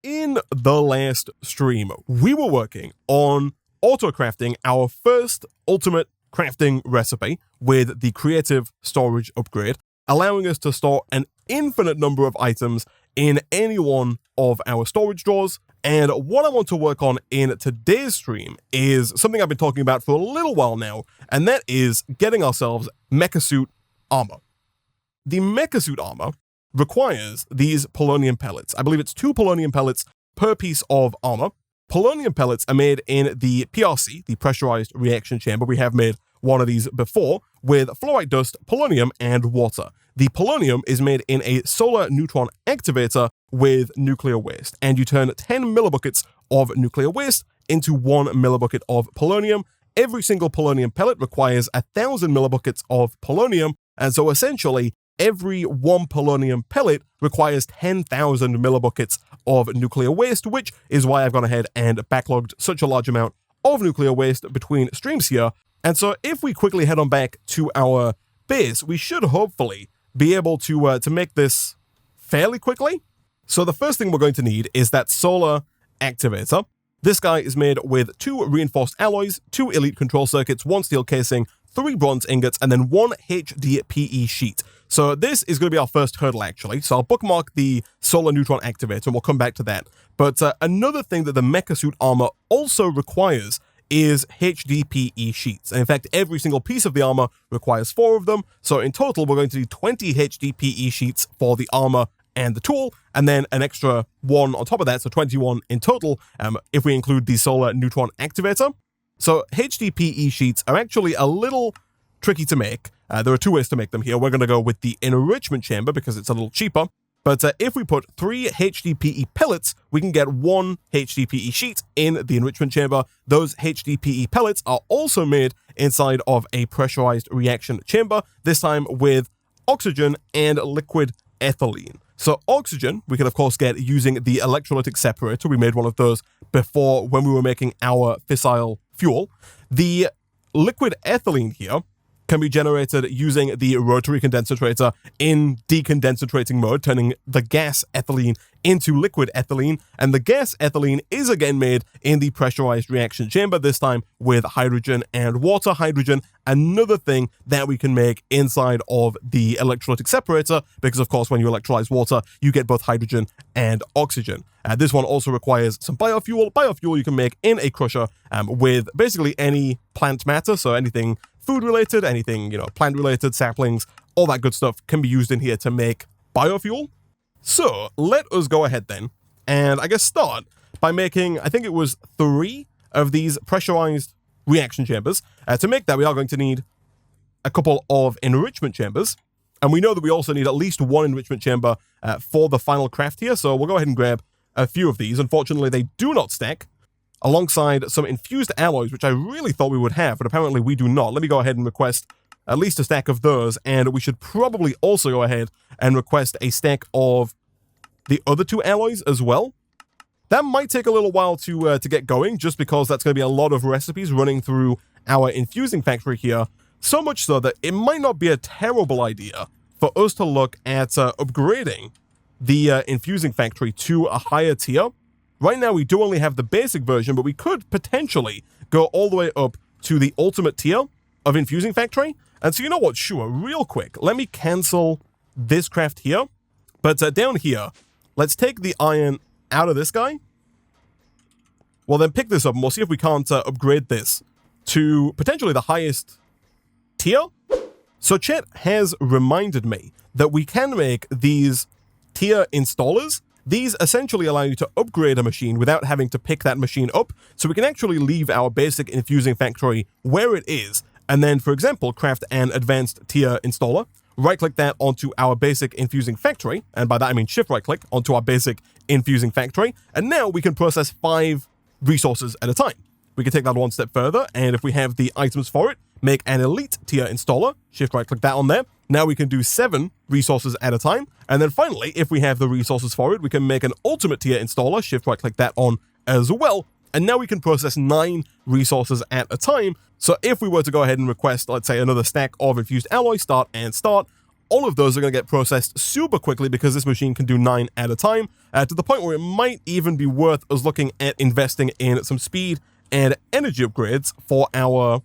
In the last stream, we were working on auto-crafting our first ultimate crafting recipe with the creative storage upgrade, allowing us to store an infinite number of items in any one of our storage drawers. And what I want to work on in today's stream is something I've been talking about for a little while now, and that is getting ourselves MEKASUIT armor. The MEKASUIT armor requires these polonium pellets. I believe it's 2 polonium pellets per piece of armor. Polonium pellets are made in the PRC, the Pressurized Reaction Chamber. We have made one of these before with fluorite dust, polonium, and water. The polonium is made in a solar neutron activator with nuclear waste, and you turn 10 millibuckets of nuclear waste into 1 millibucket of polonium. Every single polonium pellet requires 1,000 millibuckets of polonium, and so essentially, every 1 polonium pellet requires 10,000 millibuckets of nuclear waste, which is why I've gone ahead and backlogged such a large amount of nuclear waste between streams here. And so if we quickly head on back to our base, we should hopefully be able to make this fairly quickly. So the first thing we're going to need is that solar activator. This guy is made with 2 reinforced alloys, 2 elite control circuits, 1 steel casing, 3 bronze ingots, and then 1 Hdpe sheet. So this is going to be our first hurdle, actually. So I'll bookmark the solar neutron activator, and we'll come back to that. But another thing that the MEKASUIT armor also requires is Hdpe sheets. And in fact, every single piece of the armor requires 4 of them. So in total, we're going to need 20 Hdpe sheets for the armor and the tool, and then an extra 1 on top of that, so 21 in total, if we include the solar neutron activator. So Hdpe sheets are actually a little tricky to make. There are 2 ways to make them here. We're going to go with the enrichment chamber because it's a little cheaper. But if we put 3 Hdpe pellets, we can get 1 Hdpe sheet in the enrichment chamber. Those Hdpe pellets are also made inside of a pressurized reaction chamber, this time with oxygen and liquid ethylene. So oxygen, we can of course get using the Electrolytic Separator. We made one of those before when we were making our fissile fuel. The liquid ethylene here can be generated using the rotary condensator in decondensating mode, turning the gas ethylene into liquid ethylene. And the gas ethylene is again made in the pressurized reaction chamber, this time with hydrogen and water. Hydrogen, another thing that we can make inside of the electrolytic separator, because of course when you electrolyze water, you get both hydrogen and oxygen. This one also requires some biofuel. Biofuel you can make in a crusher with basically any plant matter, so anything food related, anything, plant related, saplings, all that good stuff can be used in here to make biofuel. So let us go ahead then, and I guess start by making, I think it was 3 of these pressurized reaction chambers. To make that, we are going to need a couple of enrichment chambers, and we know that we also need at least 1 enrichment chamber for the final craft here, so we'll go ahead and grab a few of these. Unfortunately, they do not stack, alongside some infused alloys, which I really thought we would have, but apparently we do not. Let me go ahead and request at least a stack of those, and we should probably also go ahead and request a stack of the other 2 alloys as well. That might take a little while to get going, just because that's going to be a lot of recipes running through our infusing factory here, so much so that it might not be a terrible idea for us to look at upgrading the infusing factory to a higher tier. Right now, we do only have the basic version, but we could potentially go all the way up to the ultimate tier of infusing factory. And so you know what? Sure, real quick, let me cancel this craft here. But down here, let's take the iron out of this guy. We'll then pick this up, and we'll see if we can't upgrade this to potentially the highest tier. So Chet has reminded me that we can make these tier installers. These essentially allow you to upgrade a machine without having to pick that machine up, so we can actually leave our basic infusing factory where it is, and then, for example, craft an advanced tier installer, right-click that onto our basic infusing factory, and by that I mean shift-right-click onto our basic infusing factory, and now we can process 5 resources at a time. We can take that one step further, and if we have the items for it, make an elite tier installer, shift-right-click that on there. Now we can do 7 resources at a time. And then finally, if we have the resources for it, we can make an ultimate tier installer, shift-right-click that on as well. And now we can process 9 resources at a time. So if we were to go ahead and request, let's say, another stack of infused alloy, start, all of those are going to get processed super quickly because this machine can do 9 at a time, to the point where it might even be worth us looking at investing in some speed and energy upgrades for our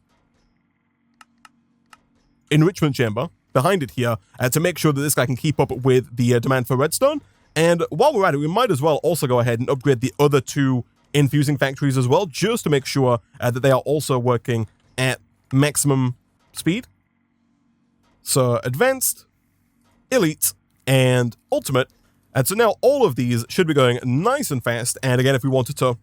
enrichment chamber behind it here, to make sure that this guy can keep up with the demand for redstone. And while we're at it, we might as well also go ahead and upgrade the other 2 infusing factories as well, just to make sure that they are also working at maximum speed. So advanced, elite, and ultimate. And so now all of these should be going nice and fast. And again, if we wanted to,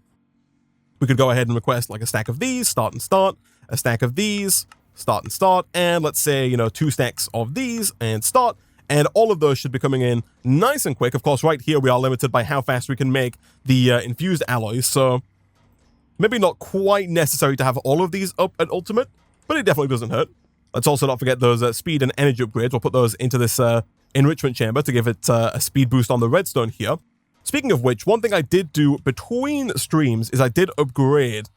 we could go ahead and request like a stack of these, start and start, a stack of these, start and start, and let's say, 2 stacks of these and start. And all of those should be coming in nice and quick. Of course, right here, we are limited by how fast we can make the infused alloys. So maybe not quite necessary to have all of these up at ultimate, but it definitely doesn't hurt. Let's also not forget those speed and energy upgrades. We'll put those into this enrichment chamber to give it a speed boost on the redstone here. Speaking of which, one thing I did do between streams is I did upgrade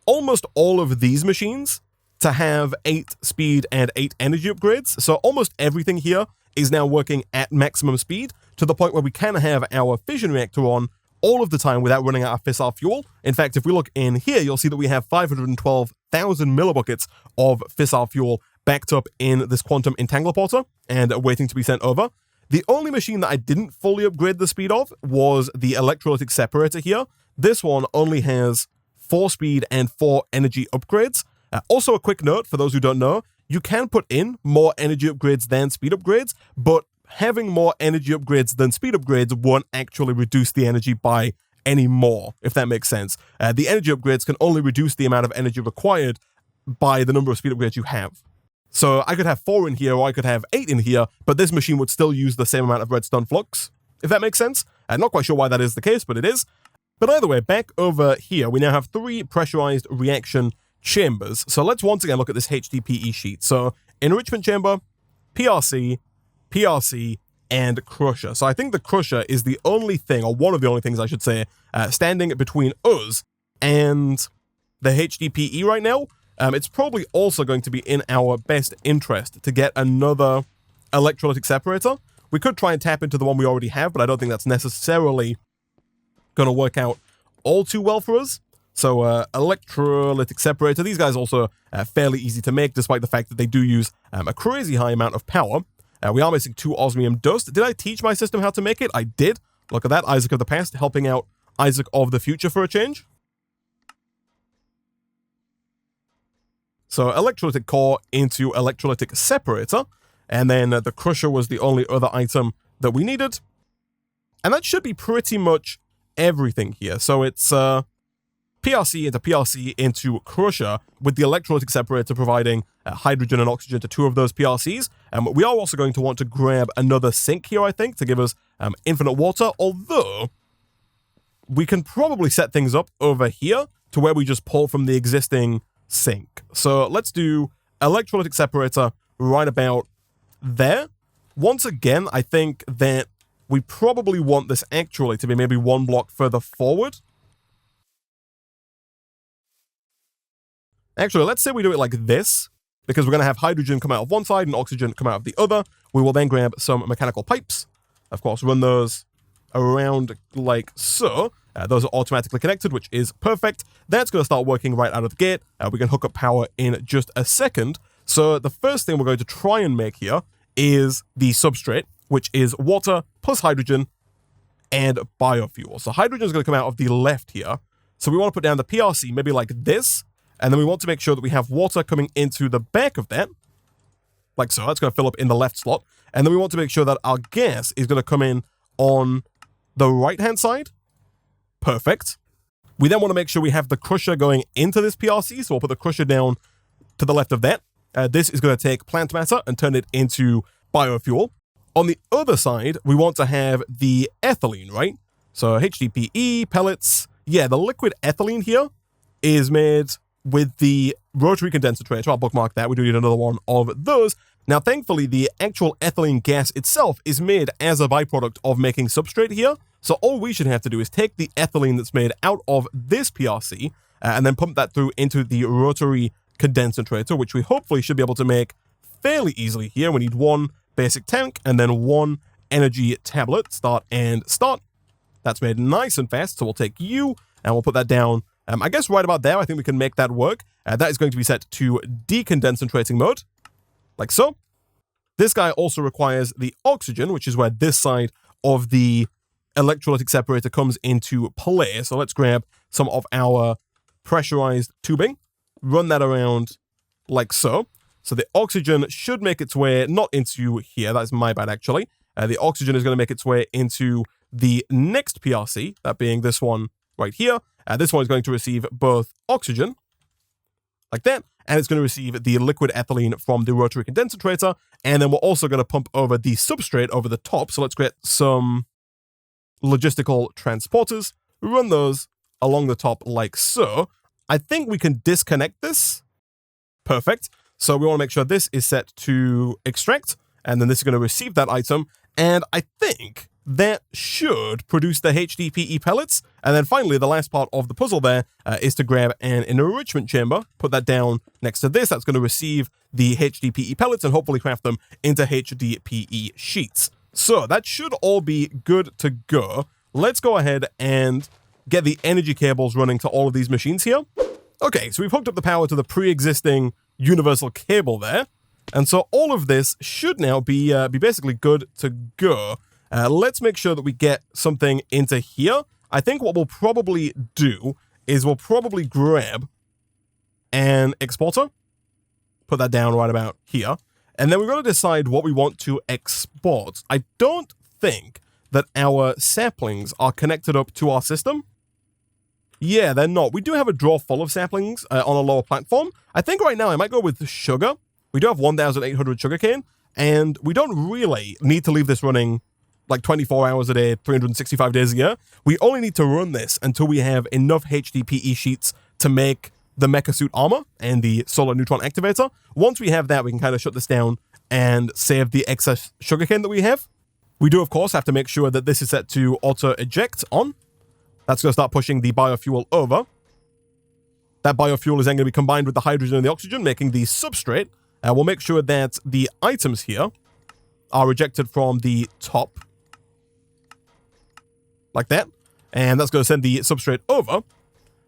almost all of these machines to have 8 speed and 8 energy upgrades. So almost everything here is now working at maximum speed, to the point where we can have our fission reactor on all of the time without running out of fissile fuel. In fact, if we look in here, you'll see that we have 512,000 millibuckets of fissile fuel backed up in this quantum entangler and waiting to be sent over. The only machine that I didn't fully upgrade the speed of was the Electrolytic Separator here. This one only has 4 speed and 4 energy upgrades. Also, a quick note for those who don't know, you can put in more energy upgrades than speed upgrades, but having more energy upgrades than speed upgrades won't actually reduce the energy by any more, if that makes sense. The energy upgrades can only reduce the amount of energy required by the number of speed upgrades you have. So I could have 4 in here, or I could have 8 in here, but this machine would still use the same amount of redstone flux, if that makes sense. I'm not quite sure why that is the case, but it is. But either way, back over here, we now have 3 pressurized reaction chambers. So let's once again look at this Hdpe sheet. So enrichment chamber, PRC, PRC, and crusher. So I think the crusher is the only thing, or one of the only things I should say, standing between us and the Hdpe right now. It's probably also going to be in our best interest to get another electrolytic separator. We could try and tap into the one we already have, but I don't think that's necessarily going to work out all too well for us. So electrolytic separator, these guys also fairly easy to make, despite the fact that they do use a crazy high amount of power. We are missing 2 osmium dust. Did I teach my system how to make it? I did. Look at that, Isaac of the past helping out Isaac of the future for a change. So electrolytic core into electrolytic separator, and then the crusher was the only other item that we needed. And that should be pretty much everything here. So it's PRC into crusher, with the electrolytic separator providing hydrogen and oxygen to 2 of those PRCs. We are also going to want to grab another sink here, I think, to give us infinite water, although we can probably set things up over here to where we just pull from the existing sink. So let's do electrolytic separator right about there. Once again, I think that we probably want this actually to be maybe 1 block further forward. Actually, let's say we do it like this, because we're going to have hydrogen come out of one side and oxygen come out of the other. We will then grab some mechanical pipes, of course, run those around like so. Those are automatically connected, which is perfect. That's going to start working right out of the gate. We can hook up power in just a second. So the first thing we're going to try and make here is the substrate, which is water plus hydrogen and biofuel. So hydrogen is going to come out of the left here. So we want to put down the PRC maybe like this. And then we want to make sure that we have water coming into the back of that, like so. That's going to fill up in the left slot. And then we want to make sure that our gas is going to come in on the right-hand side. Perfect. We then want to make sure we have the crusher going into this PRC, so we'll put the crusher down to the left of that. This is going to take plant matter and turn it into biofuel. On the other side, we want to have the ethylene, right? So Hdpe pellets. Yeah, the liquid ethylene here is made with the rotary condenser tray. So I'll bookmark that. We do need another one of those. Now, thankfully, the actual ethylene gas itself is made as a byproduct of making substrate here. So all we should have to do is take the ethylene that's made out of this PRC and then pump that through into the rotary condensator, which we hopefully should be able to make fairly easily here. We need 1, basic tank, and then 1 energy tablet. Start and start. That's made nice and fast, so we'll take you, and we'll put that down, I guess right about there. I think we can make that work. That is going to be set to decondensating mode, like so. This guy also requires the oxygen, which is where this side of the electrolytic separator comes into play. So let's grab some of our pressurized tubing, run that around like so. So the oxygen should make its way not into here. That's my bad, actually. The oxygen is going to make its way into the next PRC, that being this one right here. This one is going to receive both oxygen, like that, and it's going to receive the liquid ethylene from the rotary condensator, and then we're also going to pump over the substrate over the top. So let's get some logistical transporters, run those along the top like so. I think we can disconnect this. Perfect. So we want to make sure this is set to extract, and then this is going to receive that item, and I think that should produce the Hdpe pellets. And then finally, the last part of the puzzle there is to grab an enrichment chamber, put that down next to this. That's going to receive the Hdpe pellets and hopefully craft them into Hdpe sheets. So that should all be good to go. Let's go ahead and get the energy cables running to all of these machines here. Okay, so we've hooked up the power to the pre-existing universal cable there. And so all of this should now be basically good to go. Let's make sure that we get something into here. I think what we'll probably do is we'll probably grab an exporter, put that down right about here, and then we're going to decide what we want to export. I don't think that our saplings are connected up to our system. Yeah, they're not. We do have a drawer full of saplings on a lower platform. I think right now I might go with sugar. We do have 1,800 sugarcane, and we don't really need to leave this running like 24 hours a day, 365 days a year. We only need to run this until we have enough Hdpe sheets to make the MEKASUIT armor and the solar neutron activator. Once we have that, we can kind of shut this down and save the excess sugarcane that we have. We do, of course, have to make sure that this is set to auto-eject on. That's going to start pushing the biofuel over. That biofuel is then going to be combined with the hydrogen and the oxygen, making the substrate. We'll make sure that the items here are ejected from the top, like that. And that's going to send the substrate over.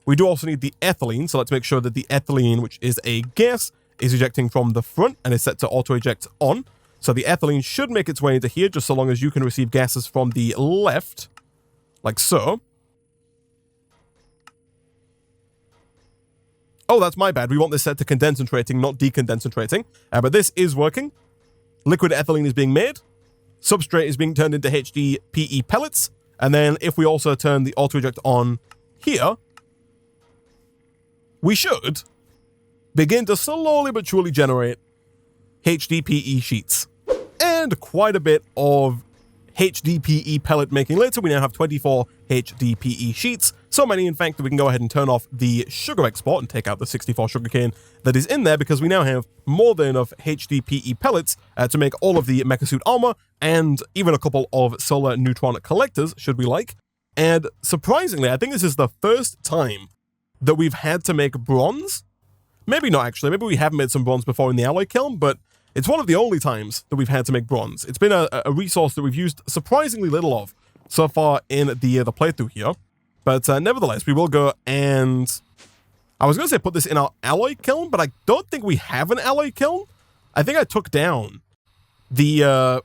We do also need the ethylene, so let's make sure that the ethylene, which is a gas, is ejecting from the front and is set to auto-eject on. So the ethylene should make its way into here, just so long as you can receive gases from the left, like so. Oh, that's my bad. We want this set to condensating, not decondensating. But this is working. Liquid ethylene is being made. Substrate is being turned into Hdpe pellets. And then if we also turn the auto-eject on here, we should begin to slowly but surely generate Hdpe sheets. And quite a bit of Hdpe pellet making later. We now have 24 Hdpe sheets. So many, in fact, that we can go ahead and turn off the sugar export and take out the 64 sugarcane that is in there, because we now have more than enough Hdpe pellets to make all of the MEKASUIT armor and even a couple of solar neutron collectors, should we like. And surprisingly, I think this is the first time that we've had to make bronze. Maybe not, actually. Maybe we have made some bronze before in the alloy kiln, but it's one of the only times that we've had to make bronze. It's been a resource that we've used surprisingly little of so far in the playthrough here. But nevertheless, we will go and... I was going to say put this in our alloy kiln, but I don't think we have an alloy kiln. I think I took down the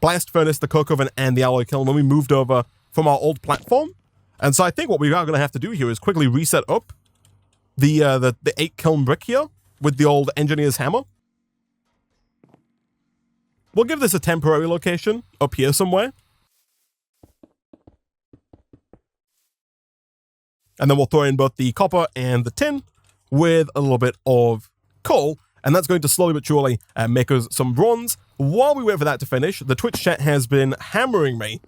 blast furnace, the coke oven, and the alloy kiln when we moved over from our old platform. And so I think what we are going to have to do here is quickly reset up the 8 kiln brick here with the old engineer's hammer. We'll give this a temporary location up here somewhere. And then we'll throw in both the copper and the tin with a little bit of coal. And that's going to slowly but surely make us some bronze. While we wait for that to finish, the Twitch chat has been hammering me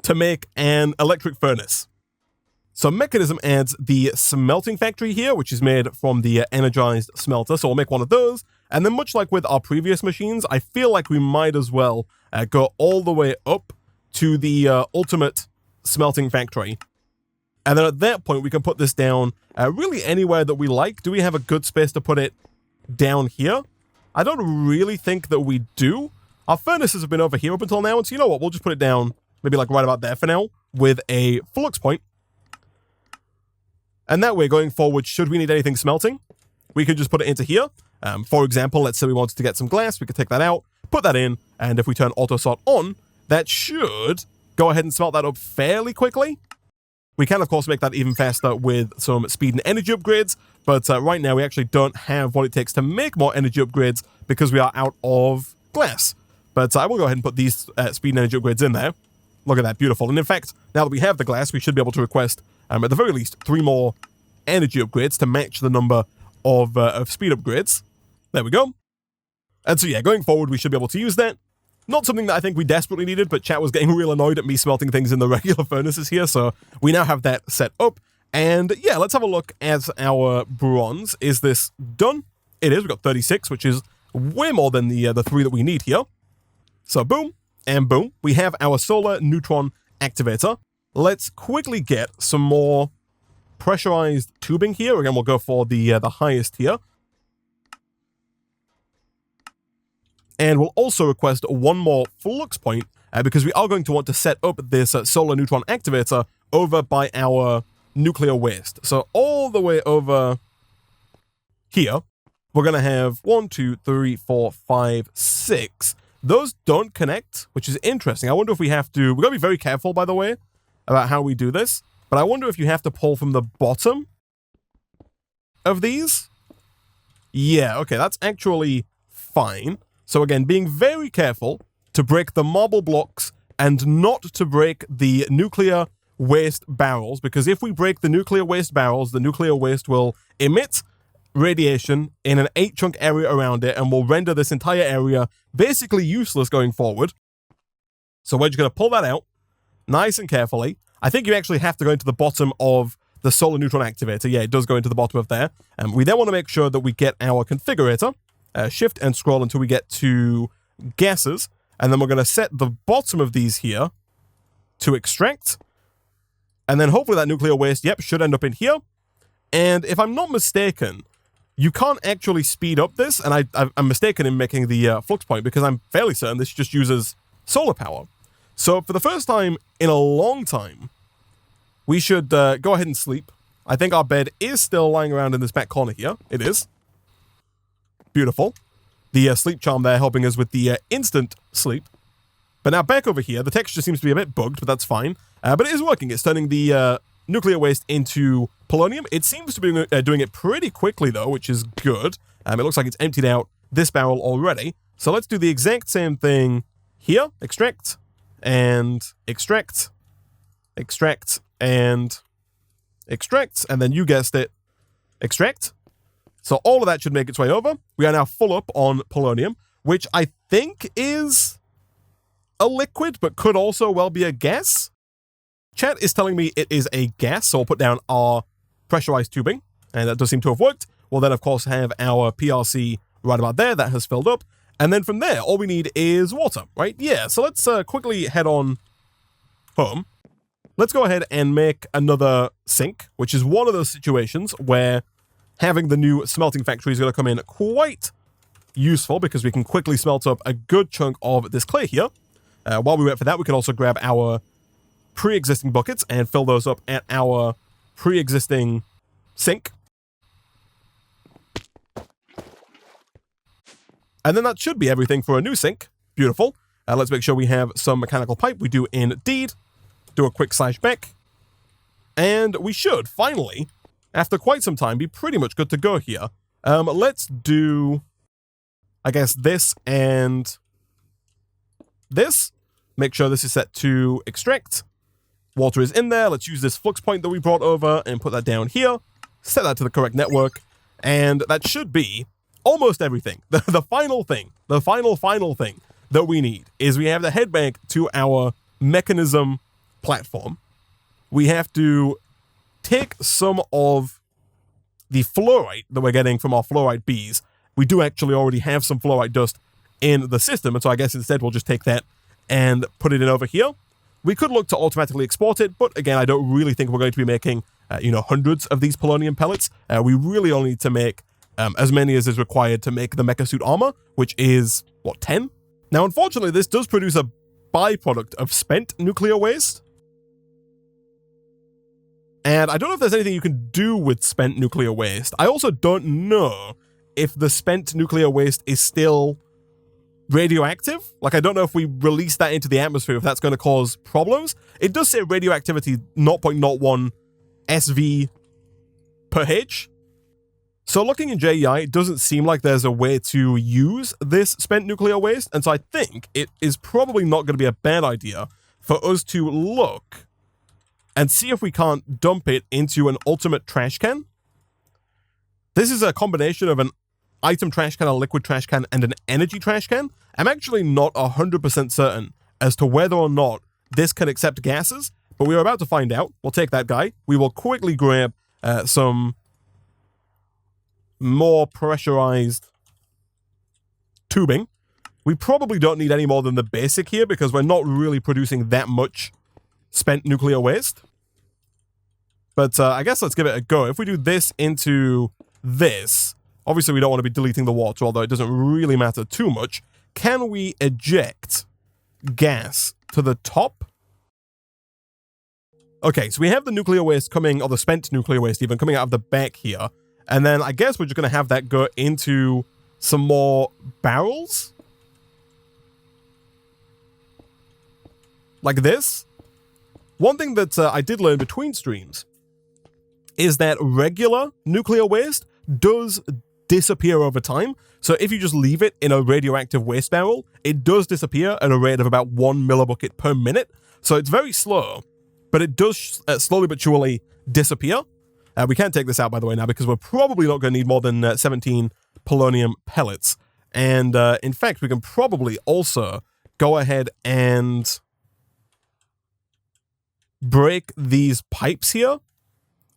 to make an electric furnace. So Mekanism adds the smelting factory here, which is made from the energized smelter. So we'll make one of those. And then much like with our previous machines, I feel like we might as well go all the way up to the ultimate smelting factory. And then at that point, we can put this down really anywhere that we like. Do we have a good space to put it down here? I don't really think that we do. Our furnaces have been over here up until now, and so you know what, we'll just put it down maybe like right about there for now with a flux point. And that way, going forward, should we need anything smelting, we could just put it into here. For example, let's say we wanted to get some glass, we could take that out, put that in, and if we turn auto sort on, that should go ahead and smelt that up fairly quickly. We can, of course, make that even faster with some speed and energy upgrades, but right now we actually don't have what it takes to make more energy upgrades because we are out of glass. But I will go ahead and put these speed and energy upgrades in there. Look at that, beautiful. And in fact, now that we have the glass, we should be able to request, at the very least, 3 more energy upgrades to match the number of speed upgrades. There we go. And so yeah, going forward, we should be able to use that. Not something that I think we desperately needed, but chat was getting real annoyed at me smelting things in the regular furnaces here, so we now have that set up. And yeah, let's have a look at our bronze. Is this done? It is. We've got 36, which is way more than the 3 that we need here. So boom, and boom. We have our solar neutron activator. Let's quickly get some more pressurized tubing here. Again, we'll go for the highest here. And we'll also request 1 more flux point because we are going to want to set up this solar neutron activator over by our nuclear waste. So all the way over here, we're going to have 1, 2, 3, 4, 5, 6. Those don't connect, which is interesting. I wonder if we have to... We've got to be very careful, by the way, about how we do this. But I wonder if you have to pull from the bottom of these. Yeah, okay, that's actually fine. So again, being very careful to break the marble blocks and not to break the nuclear waste barrels, because if we break the nuclear waste barrels, the nuclear waste will emit radiation in an 8-chunk area around it and will render this entire area basically useless going forward. So we're just going to pull that out nice and carefully. I think you actually have to go into the bottom of the solar neutron activator. Yeah, it does go into the bottom of there. And we then want to make sure that we get our configurator. Shift and scroll until we get to gases, and then we're going to set the bottom of these here to extract, and then hopefully that nuclear waste, yep, should end up in here. And if I'm not mistaken, you can't actually speed up this, and I'm mistaken in making the flux point because I'm fairly certain this just uses solar power. So for the first time in a long time, we should go ahead and sleep. I think our bed is still lying around in this back corner here. It is. Beautiful. The sleep charm there helping us with the instant sleep. But now back over here, the texture seems to be a bit bugged, but that's fine. But it is working. It's turning the nuclear waste into polonium. It seems to be doing it pretty quickly, though, which is good. It looks like it's emptied out this barrel already. So let's do the exact same thing here. Extract, and extract, extract, and extract. And then you guessed it, extract. So all of that should make its way over. We are now full up on polonium, which I think is a liquid, but could also well be a gas. Chat is telling me it is a gas, so I'll put down our pressurized tubing, and that does seem to have worked. We'll then, of course, have our PRC right about there. That has filled up. And then from there, all we need is water, right? Yeah, so let's quickly head on home. Let's go ahead and make another sink, which is one of those situations where having the new smelting factory is going to come in quite useful because we can quickly smelt up a good chunk of this clay here. While we wait for that, we can also grab our pre-existing buckets and fill those up at our pre-existing sink. And then that should be everything for a new sink. Beautiful. Let's make sure we have some mechanical pipe. We do indeed. Do a quick slash back. And we should finally, after quite some time, be pretty much good to go here. Let's do, I guess, this and this. Make sure this is set to extract. Water is in there. Let's use this flux point that we brought over and put that down here. Set that to the correct network. And that should be almost everything. The final thing, the final thing that we need is we have to head back to our Mekanism platform. We have to take some of the fluorite that we're getting from our fluorite bees. We do actually already have some fluorite dust in the system, and so I guess instead we'll just take that and put it in over here. We could look to automatically export it, but again, I don't really think we're going to be making, hundreds of these polonium pellets. We really only need to make as many as is required to make the MEKASUIT armor, which is, 10? Now, unfortunately, this does produce a byproduct of spent nuclear waste. And I don't know if there's anything you can do with spent nuclear waste. I also don't know if the spent nuclear waste is still radioactive. Like, I don't know if we release that into the atmosphere, if that's going to cause problems. It does say radioactivity 0.01 SV per H. So looking in JEI, it doesn't seem like there's a way to use this spent nuclear waste. And so I think it is probably not going to be a bad idea for us to look and see if we can't dump it into an ultimate trash can. This is a combination of an item trash can, a liquid trash can, and an energy trash can. I'm actually not 100% certain as to whether or not this can accept gases, but we're about to find out. We'll take that guy. We will quickly grab some more pressurized tubing. We probably don't need any more than the basic here because we're not really producing that much spent nuclear waste. But I guess let's give it a go. If we do this into this, obviously we don't want to be deleting the water, although it doesn't really matter too much. Can we eject gas to the top? Okay, so we have the nuclear waste coming, or the spent nuclear waste even, coming out of the back here. And then I guess we're just going to have that go into some more barrels. Like this. One thing that I did learn between streams is that regular nuclear waste does disappear over time. So if you just leave it in a radioactive waste barrel, it does disappear at a rate of about 1 millibucket per minute. So it's very slow, but it does slowly but surely disappear. We can't take this out, by the way, now, because we're probably not going to need more than 17 polonium pellets. And in fact, we can probably also go ahead and break these pipes here.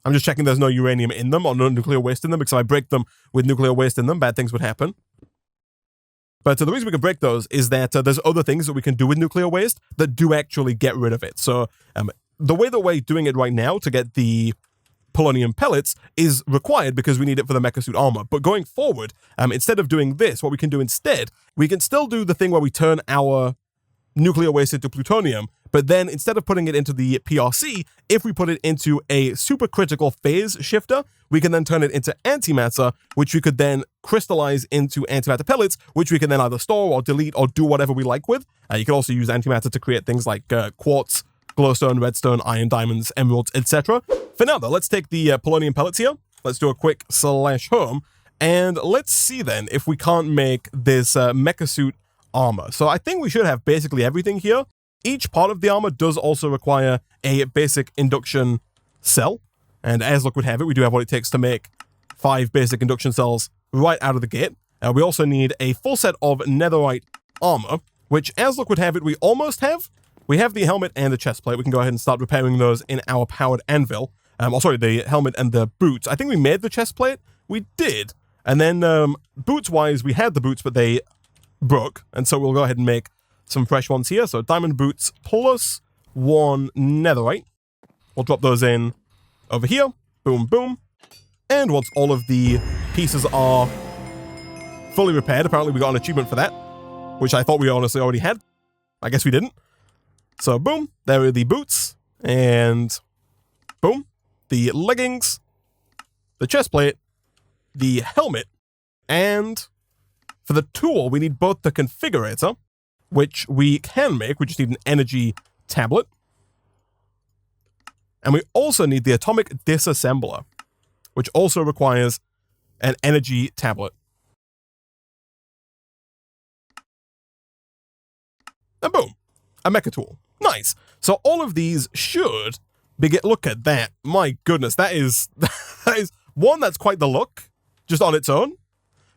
I'm just checking there's no uranium in them or no nuclear waste in them, because if I break them with nuclear waste in them, bad things would happen. But the reason we can break those is that there's other things that we can do with nuclear waste that do actually get rid of it. So the way that we're doing it right now to get the polonium pellets is required because we need it for the MEKASUIT armor. But going forward, instead of doing this, what we can do instead, we can still do the thing where we turn our nuclear waste into plutonium, but then instead of putting it into the PRC, if we put it into a supercritical phase shifter, we can then turn it into antimatter, which we could then crystallize into antimatter pellets, which we can then either store or delete or do whatever we like with. You can also use antimatter to create things like quartz, glowstone, redstone, iron, diamonds, emeralds, etc. For now, though, let's take the polonium pellets here. Let's do a quick /home, and let's see then if we can't make this MEKASUIT armor. So I think we should have basically everything here. Each part of the armor does also require a basic induction cell, and as luck would have it, we do have what it takes to make 5 basic induction cells right out of the gate. We also need a full set of netherite armor, which as luck would have it, we almost have. We have the helmet and the chest plate. We can go ahead and start repairing those in our powered anvil. The helmet and the boots. I think we made the chest plate. We did. And then boots-wise, we had the boots, but they broke. And so we'll go ahead and make some fresh ones here. So diamond boots plus 1 netherite. We'll drop those in over here. Boom, boom. And once all of the pieces are fully repaired, apparently we got an achievement for that, which I thought we honestly already had. I guess we didn't. So boom, there are the boots, and boom, the leggings, the chest plate, the helmet, and for the tool, we need both the configurator, which we can make, we just need an energy tablet, and we also need the atomic disassembler, which also requires an energy tablet. And boom, a mecha tool. Nice. So all of these should be look at that. My goodness, that is one, that's quite the look, just on its own.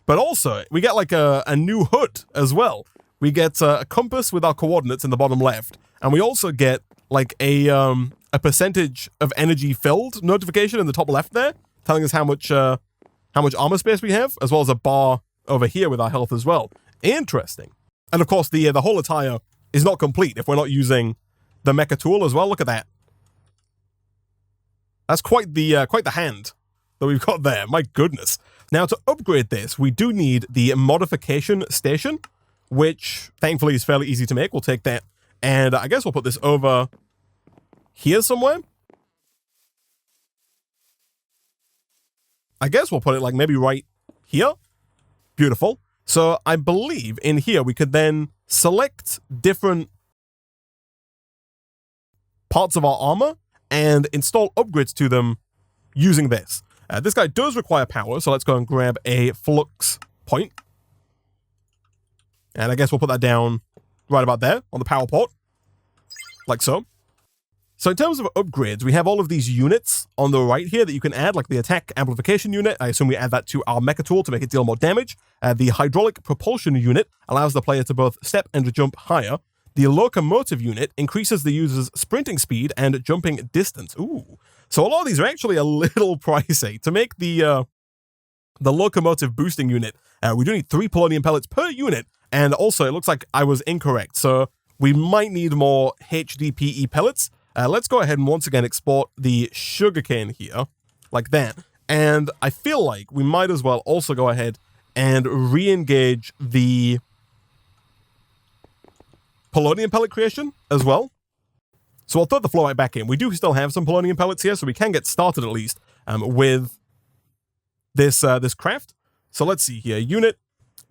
But also, we get like a new HUD as well. We get a compass with our coordinates in the bottom left. And we also get like a percentage of energy filled notification in the top left there, telling us how much armor space we have, as well as a bar over here with our health as well. Interesting. And of course, the whole attire is not complete if we're not using the mecha tool as well. Look at that. That's quite the hand that we've got there. My goodness. Now, to upgrade this, we do need the Modification Station, which thankfully is fairly easy to make. We'll take that. And I guess we'll put this over here somewhere. I guess we'll put it like maybe right here. Beautiful. So I believe in here we could then select different parts of our armor and install upgrades to them using this. This guy does require power, so let's go and grab a flux point. And I guess we'll put that down right about there on the power port, like so. So in terms of upgrades, we have all of these units on the right here that you can add, like the attack amplification unit. I assume we add that to our Mecha tool to make it deal more damage. The hydraulic propulsion unit allows the player to both step and jump higher. The locomotive unit increases the user's sprinting speed and jumping distance. Ooh. So a lot of these are actually a little pricey. To make the locomotive boosting unit, we do need 3 polonium pellets per unit. And also, it looks like I was incorrect. So we might need more Hdpe pellets. Let's go ahead and once again export the sugarcane here, like that. And I feel like we might as well also go ahead and re-engage the polonium pellet creation as well. So I'll throw the flow right back in. We do still have some polonium pellets here, so we can get started at least with this craft. So let's see here. Unit.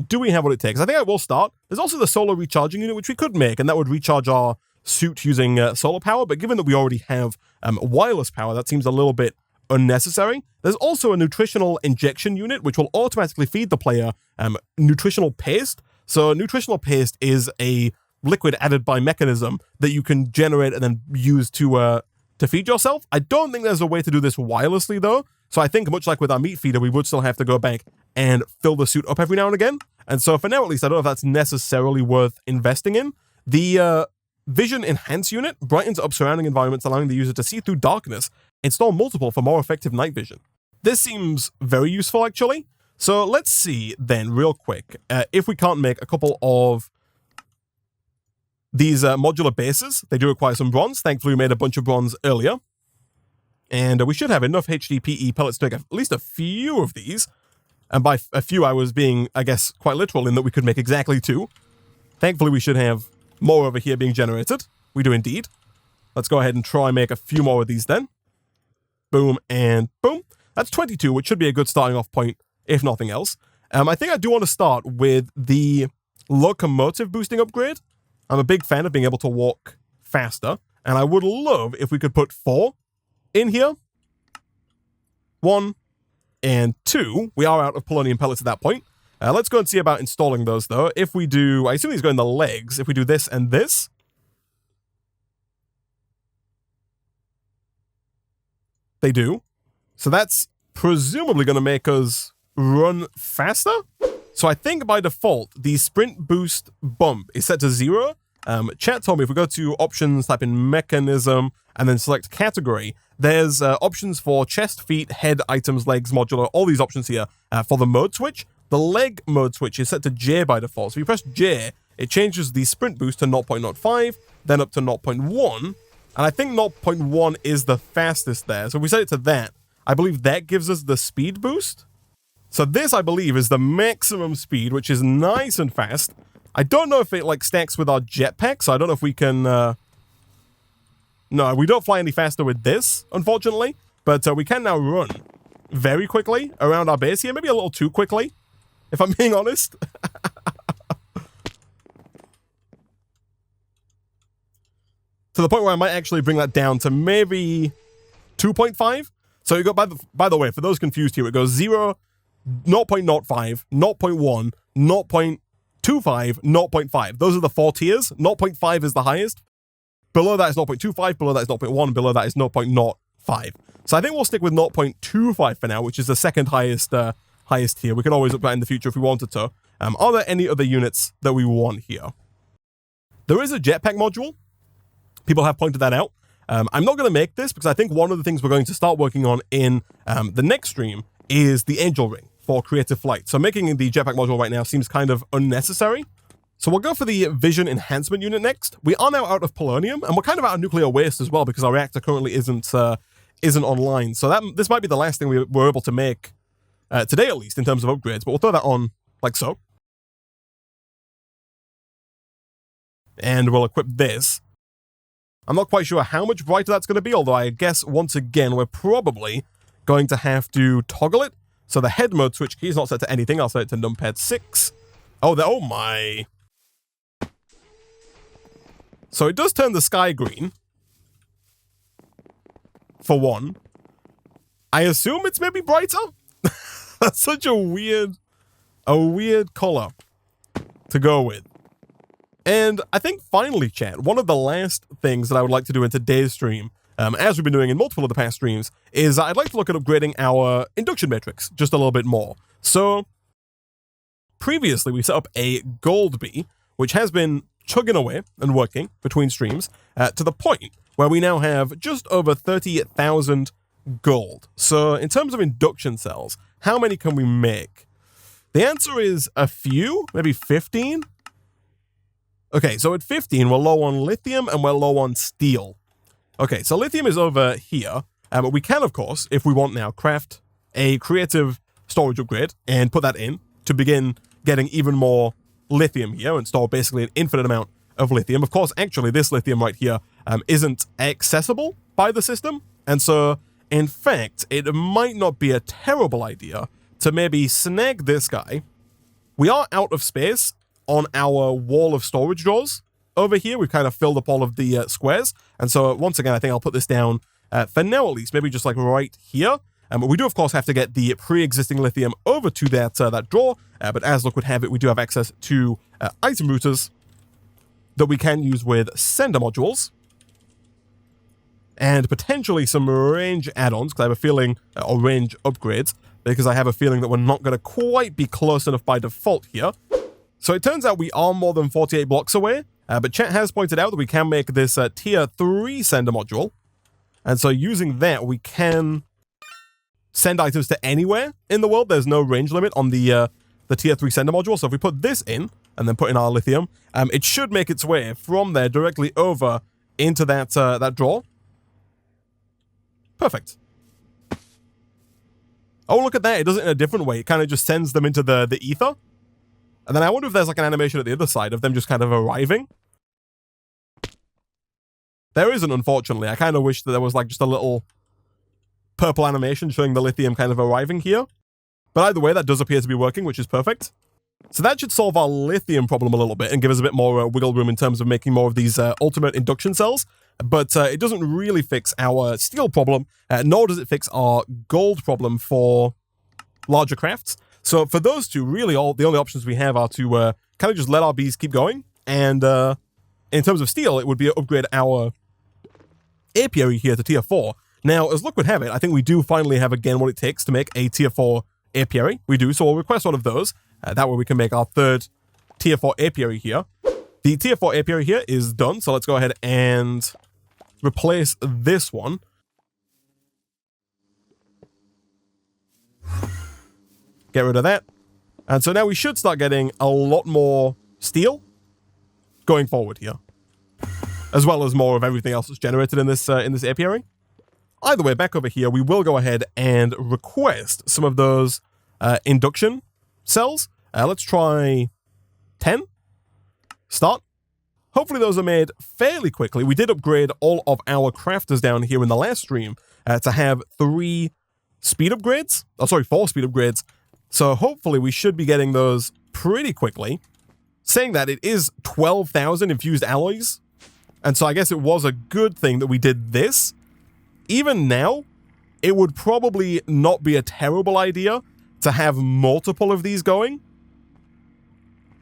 Do we have what it takes? I think I will start. There's also the solar recharging unit, which we could make, and that would recharge our suit using solar power. But given that we already have wireless power, that seems a little bit unnecessary. There's also a nutritional injection unit, which will automatically feed the player nutritional paste. So nutritional paste is a liquid added by Mekanism that you can generate and then use to feed yourself. I don't think there's a way to do this wirelessly, though. So I think much like with our meat feeder, we would still have to go back and fill the suit up every now and again. And so for now, at least, I don't know if that's necessarily worth investing in. The Vision Enhance unit brightens up surrounding environments, allowing the user to see through darkness. Install multiple for more effective night vision. This seems very useful, actually. So let's see then, real quick, if we can't make a couple of these modular bases. They do require some bronze. Thankfully, we made a bunch of bronze earlier. And we should have enough Hdpe pellets to make at least a few of these. And by a few, I was being, I guess, quite literal in that we could make exactly 2. Thankfully, we should have more over here being generated. We do indeed. Let's go ahead and try and make a few more of these then. Boom and boom. That's 22, which should be a good starting off point, if nothing else. I think I do want to start with the locomotive boosting upgrade. I'm a big fan of being able to walk faster. And I would love if we could put 4 in here. 1 and 2. We are out of polonium pellets at that point. Let's go and see about installing those, though. If we do, I assume these go in the legs. If we do this and this, they do. So that's presumably going to make us run faster. So I think by default, the sprint boost bump is set to 0. Chat told me if we go to options, type in mechanism, and then select category, there's options for chest, feet, head, items, legs, modular, all these options here for the mode switch. The leg mode switch is set to J by default. So if you press J, it changes the sprint boost to 0.05, then up to 0.1. And I think 0.1 is the fastest there. So if we set it to that, I believe that gives us the speed boost. So this, I believe, is the maximum speed, which is nice and fast. I don't know if it like stacks with our jetpack, so I don't know if we can... No, we don't fly any faster with this, unfortunately. But we can now run very quickly around our base here. Maybe a little too quickly, if I'm being honest. To the point where I might actually bring that down to maybe 2.5. So you go, by the way, for those confused here, it goes 0, 0.05, 0.1, 0.25, 0.5. Those are the 4 tiers. 0.5 is the highest. Below that is 0.25, below that is 0.1, below that is 0.05. So I think we'll stick with 0.25 for now, which is the second highest tier. We can always up that in the future if we wanted to. Are there any other units that we want here? There is a jetpack module. People have pointed that out. I'm not going to make this because I think one of the things we're going to start working on in the next stream is the angel ring for creative flight. So making the jetpack module right now seems kind of unnecessary. So we'll go for the vision enhancement unit next. We are now out of polonium, and we're kind of out of nuclear waste as well because our reactor currently isn't online. So this might be the last thing we're able to make today, at least in terms of upgrades. But we'll throw that on like so. and we'll equip this. I'm not quite sure how much brighter that's going to be, although I guess, once again, we're probably going to have to toggle it. So the head mode switch key is not set to anything. I'll set it to numpad 6. Oh my. So it does turn the sky green. For one. I assume it's maybe brighter? That's such a weird color to go with. And I think finally, chat, one of the last things that I would like to do in today's stream, as we've been doing in multiple of the past streams, is I'd like to look at upgrading our induction matrix just a little bit more. So, previously we set up a gold bee, which has been chugging away and working between streams, to the point where we now have just over 30,000 gold. So, in terms of induction cells, how many can we make? The answer is a few, maybe 15? Okay, so at 15, we're low on lithium and we're low on steel. Okay, so lithium is over here. But we can, of course, if we want now, craft a creative storage upgrade and put that in to begin getting even more lithium here and store basically an infinite amount of lithium. Of course, actually, this lithium right here isn't accessible by the system. And so, in fact, it might not be a terrible idea to maybe snag this guy. We are out of space on our wall of storage drawers. Over here, we've kind of filled up all of the squares. And so, once again, I think I'll put this down, for now at least, maybe just like right here. But we do, of course, have to get the pre-existing lithium over to that drawer. But as luck would have it, we do have access to item routers that we can use with sender modules. And potentially some range add-ons, because I have a feeling, or range upgrades, because I have a feeling that we're not going to quite be close enough by default here. So it turns out we are more than 48 blocks away, but chat has pointed out that we can make this tier 3 sender module. And so using that, we can send items to anywhere in the world. There's no range limit on the tier 3 sender module. So if we put this in, and then put in our lithium, it should make its way from there directly over into that drawer. Perfect. Oh, look at that. It does it in a different way. It kind of just sends them into the ether. And then I wonder if there's like an animation at the other side of them just kind of arriving. There isn't, unfortunately. I kind of wish that there was like just a little purple animation showing the lithium kind of arriving here. But either way, that does appear to be working, which is perfect. So that should solve our lithium problem a little bit and give us a bit more wiggle room in terms of making more of these ultimate induction cells. But it doesn't really fix our steel problem, nor does it fix our gold problem for larger crafts. So for those two, really the only options we have are to kind of just let our bees keep going. And in terms of steel, it would be upgrade our apiary here to tier 4. Now, as luck would have it, I think we do finally have again what it takes to make a tier 4 apiary. We do, so we'll request one of those. That way we can make our third tier 4 apiary here. The tier 4 apiary here is done, so let's go ahead and replace this one. Get rid of that. And so now we should start getting a lot more steel going forward here, as well as more of everything else that's generated in this apiary. Either way, back over here, we will go ahead and request some of those induction cells. Let's try 10. Start. Hopefully those are made fairly quickly. We did upgrade all of our crafters down here in the last stream to have 4 speed upgrades. So hopefully we should be getting those pretty quickly. Saying that, it is 12,000 infused alloys. And so I guess it was a good thing that we did this. Even now, it would probably not be a terrible idea to have multiple of these going.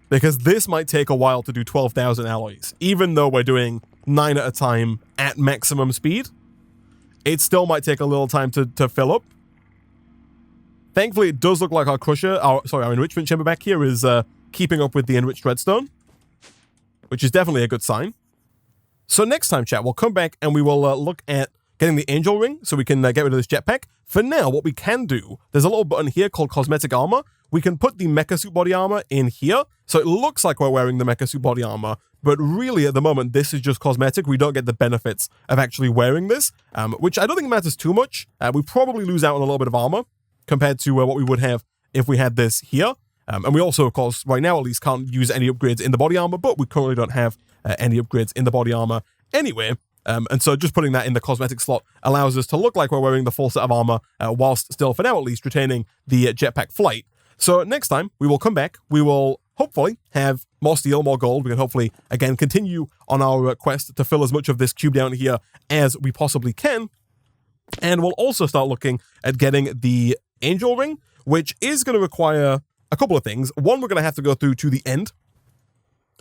Because this might take a while to do 12,000 alloys. Even though we're doing 9 at a time at maximum speed, it still might take a little time to fill up. Thankfully, it does look like our crusher, our enrichment chamber back here is keeping up with the enriched redstone, which is definitely a good sign. So next time, chat, we'll come back and we will look at getting the angel ring so we can get rid of this jetpack. For now, what we can do, there's a little button here called Cosmetic Armor. We can put the MEKASUIT body armor in here, so it looks like we're wearing the MEKASUIT body armor, but really at the moment, this is just cosmetic. We don't get the benefits of actually wearing this, which I don't think matters too much. We probably lose out on a little bit of armor compared to what we would have if we had this here. And we also, of course, right now at least can't use any upgrades in the body armor, but we currently don't have any upgrades in the body armor anyway. And so just putting that in the cosmetic slot allows us to look like we're wearing the full set of armor, whilst still, for now at least, retaining the jetpack flight. So next time, we will come back. We will hopefully have more steel, more gold. We can hopefully, again, continue on our quest to fill as much of this cube down here as we possibly can. And we'll also start looking at getting the Angel Ring, which is going to require a couple of things. One, we're going to have to go through to the end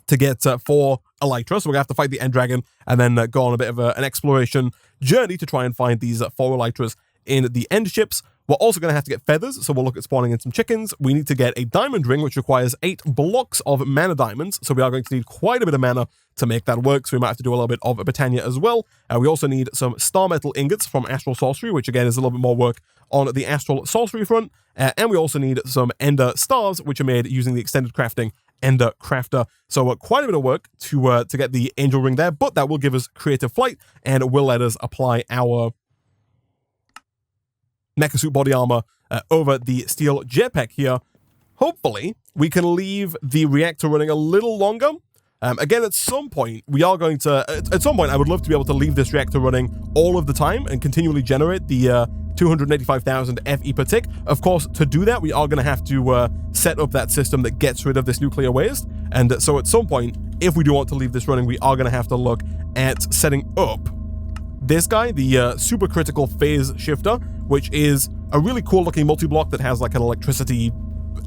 to get 4 Elytra, so we're going to have to fight the End Dragon and then go on a bit of an exploration journey to try and find these 4 Elytras in the End ships. We're also going to have to get feathers, so we'll look at spawning in some chickens. We need to get a diamond ring, which requires 8 blocks of mana diamonds, so we are going to need quite a bit of mana to make that work, so we might have to do a little bit of Botania as well. We also need some star metal ingots from Astral Sorcery, which again is a little bit more work on the Astral Sorcery front, and we also need some Ender Stars, which are made using the extended crafting Ender Crafter. So quite a bit of work to get the Angel Ring there, but that will give us creative flight and will let us apply our MEKASUIT body armor over the steel jetpack here. Hopefully, we can leave the reactor running a little longer. Again, at some point, we are going to... At some point, I would love to be able to leave this reactor running all of the time and continually generate the 285,000 FE per tick. Of course, to do that, we are going to have to set up that system that gets rid of this nuclear waste. And so at some point, if we do want to leave this running, we are going to have to look at setting up this guy, the supercritical phase shifter, which is a really cool looking multi-block that has like an electricity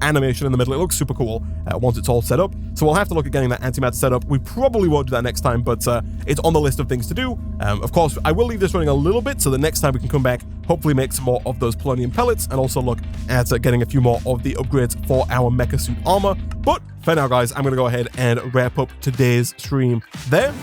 animation in the middle. It looks super cool once it's all set up. So we'll have to look at getting that antimatter set up. We probably won't do that next time, but it's on the list of things to do. Of course, I will leave this running a little bit so the next time we can come back, hopefully make some more of those polonium pellets and also look at getting a few more of the upgrades for our MEKASUIT armor. But for now, guys, I'm going to go ahead and wrap up today's stream there.